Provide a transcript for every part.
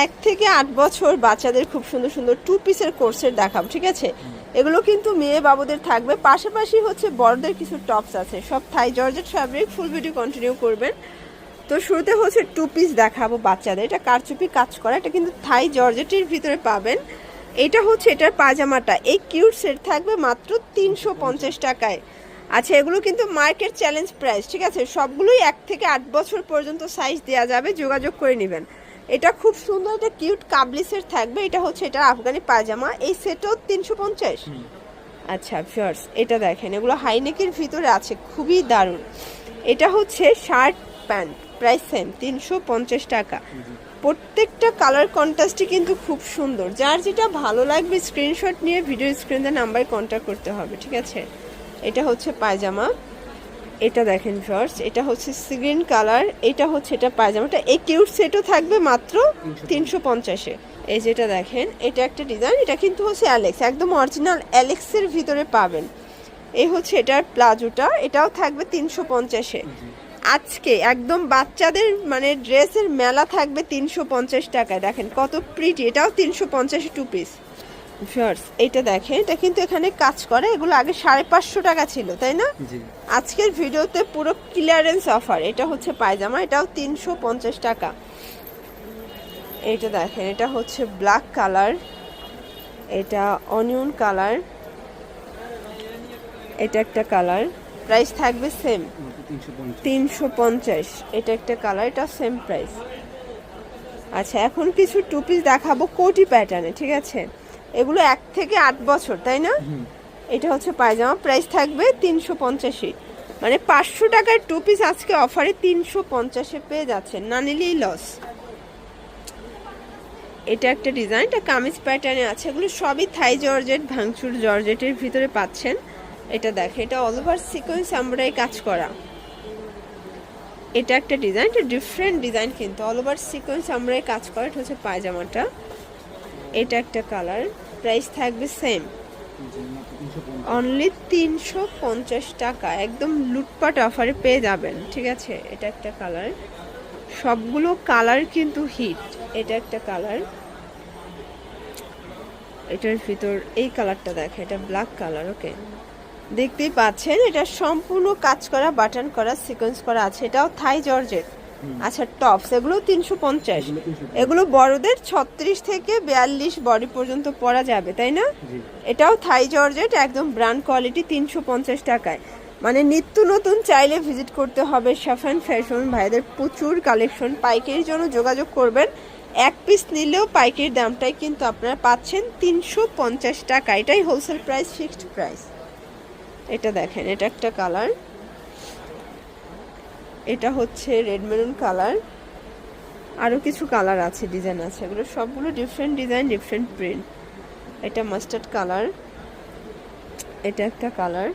1 থেকে 8 বছর বাচ্চাদের খুব সুন্দর সুন্দর 2 পিসের কোর্সের দেখাবো, ঠিক আছে? এগুলো কিন্তু মেয়ে বাবুদের থাকবে, পাশাপাশি হচ্ছে বড়দের কিছু টপস আছে, সব থাই georgette fabric. Full video continue করবেন। তো শুরুতে হচ্ছে 2 পিস দেখাবো বাচ্চাদের। এটা কারচুপি কাজ করা, এটা কিন্তু থাই জর্জেটের ভিতরে পাবেন। এটা হচ্ছে এটার পাজামাটা, এই কিউট সেট থাকবে মাত্র 350 টাকায়। আচ্ছা, এগুলো কিন্তু মার্কেট চ্যালেঞ্জ প্রাইস, ঠিক আছে? সবগুলোই 1 থেকে 8 বছর পর্যন্ত সাইজ দেওয়া যাবে, যোগাযোগ করে নেবেন। এটা খুব সুন্দর একটা কিউট কাবলি সেট থাকবে। এটা হচ্ছে এটা আফগানি পায়জামা, এই সেটও 350। আচ্ছা ভিউয়ার্স, এটা দেখেন, এগুলো হাইনেকের ভিতরে আছে, খুবই দারুণ। এটা হচ্ছে শার্ট প্যান্ট, প্রাইস সেম 350 টাকা। প্রত্যেকটা কালার কন্ট্রাস্টই কিন্তু খুব সুন্দর। যার যেটা ভালো লাগবে স্ক্রিনশট নিয়ে ভিডিও স্ক্রিনে নাম্বারে কন্ট্যাক্ট করতে হবে, ঠিক আছে? এটা হচ্ছে পায়জামা। এটা দেখেন ভিউয়ার্স, এটা হচ্ছে সি গ্রিন কালার। এটা হচ্ছে এটা পায়জামাটা, এই কিউট সেটও থাকবে মাত্র 350-এ। এই যেটা দেখেন, এটা একটা ডিজাইন, এটা কিন্তু হচ্ছে অ্যালেক্স, একদম অরিজিনাল অ্যালেক্সের ভিতরে পাবেন। এই হচ্ছে এটার প্লাজোটা, এটাও থাকবে 350-এ। আজকে একদম বাচ্চাদের মানে ড্রেসের মেলা থাকবে 350 টাকায়। দেখেন কত প্রিটি, এটাও 350-এ 2 পিস। ভিউয়ার্স, এইটা দেখেন, এটা কিন্তু এখানে কাজ করে, এগুলো আগে 550 টাকা ছিল, তাই না? আজকের ভিডিওতে পুরো ক্লিয়ারেন্স অফার। এটা হচ্ছে পায়জামা, এটাও 350 টাকা। এইটা দেখেন, এটা হচ্ছে ব্ল্যাক কালার, এটা অনিয়ন কালার, এটা একটা কালার, প্রাইস থাকবে সেম 350। এটা একটা কালার, এটা সেম প্রাইস। আচ্ছা, এখন কিছু 2 পিস দেখাবো কোটি প্যাটার্নে, ঠিক আছে? এগুলো 1 থেকে 8 বছর, তাই না? এটা হচ্ছে পায়জামা, প্রাইস থাকবে 350। মানে 500 টাকার 2 পিস আজকে অফারে 350-এ পেয়ে যাচ্ছেন, না নিলেই লস। এটা একটা ডিজাইন, এটা কামিজ প্যাটার্নে আছে, এগুলো সবই থাই জর্জেট, ভাঙচুর জর্জেটের ভিতরে পাচ্ছেন। এটা দেখে, এটা অল ওভার সিকোয়েন্স এমব্রয়ডারি কাজ করা। এটা একটা ডিজাইন, এটা ডিফারেন্ট ডিজাইন, কিন্তু অল ওভার সিকোয়েন্স এমব্রয়ডারি কাজ করা। এটা হচ্ছে পায়জামাটা। এটা একটা কালার, প্রাইস থাকবে সেম অনলি 350 টাকা। একদম লুটপাট অফারে পেয়ে যাবেন, ঠিক আছে? এটা একটা কালার, সবগুলো কালার কিন্তু হিট। এটা একটা কালার, এটার ভিতর এই কালারটা দেখে, এটা ব্ল্যাক কালার। ওকে, দেখতেই পাচ্ছেন, এটা সম্পূর্ণ কাজ করা, বাটন করা, সিকোয়েন্স করা আছে। এটাও থাই জর্জেট। আচ্ছা, টপস এগুলো 350। এগুলো বড়দের 36 থেকে 42 বডি পর্যন্ত পরা যাবে, তাই না? এটাও থাই জর্জেট, একদম ব্র্যান্ড কোয়ালিটি, 350 টাকায়। মানে নিত্য নতুন, চাইলে ভিজিট করতে হবে সাফান ফ্যাশন ভাইদের, প্রচুর কালেকশন। পাইকারির জন্য যোগাযোগ করবেন, 1 পিস নিলেও পাইকারির দামটাই কিন্তু আপনারা পাচ্ছেন 350 টাকা। এটাই হোলসেল প্রাইস, ফিক্সড প্রাইস। এটা দেখেন, এটা একটা কালার, এটা হচ্ছে রেড মেরুন কালার, আরও কিছু কালার আছে, ডিজাইন আছে, এগুলো সবগুলো ডিফারেন্ট ডিজাইন, ডিফারেন্ট প্রিন্ট। এটা মাস্টার্ড কালার, এটা একটা কালার,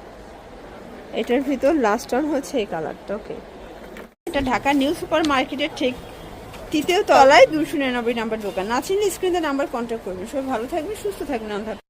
এটার ভিতর লাস্ট অন হচ্ছে এই কালারটা। ওকে, এটা ঢাকা নিউ সুপার মার্কেটের ঠিক 3য় তলায় 299 নাম্বার দোকান। না চিনলে স্ক্রিনে নাম্বার কন্ট্যাক্ট করবেন। সবাই ভালো থাকবেন, সুস্থ থাকবেন।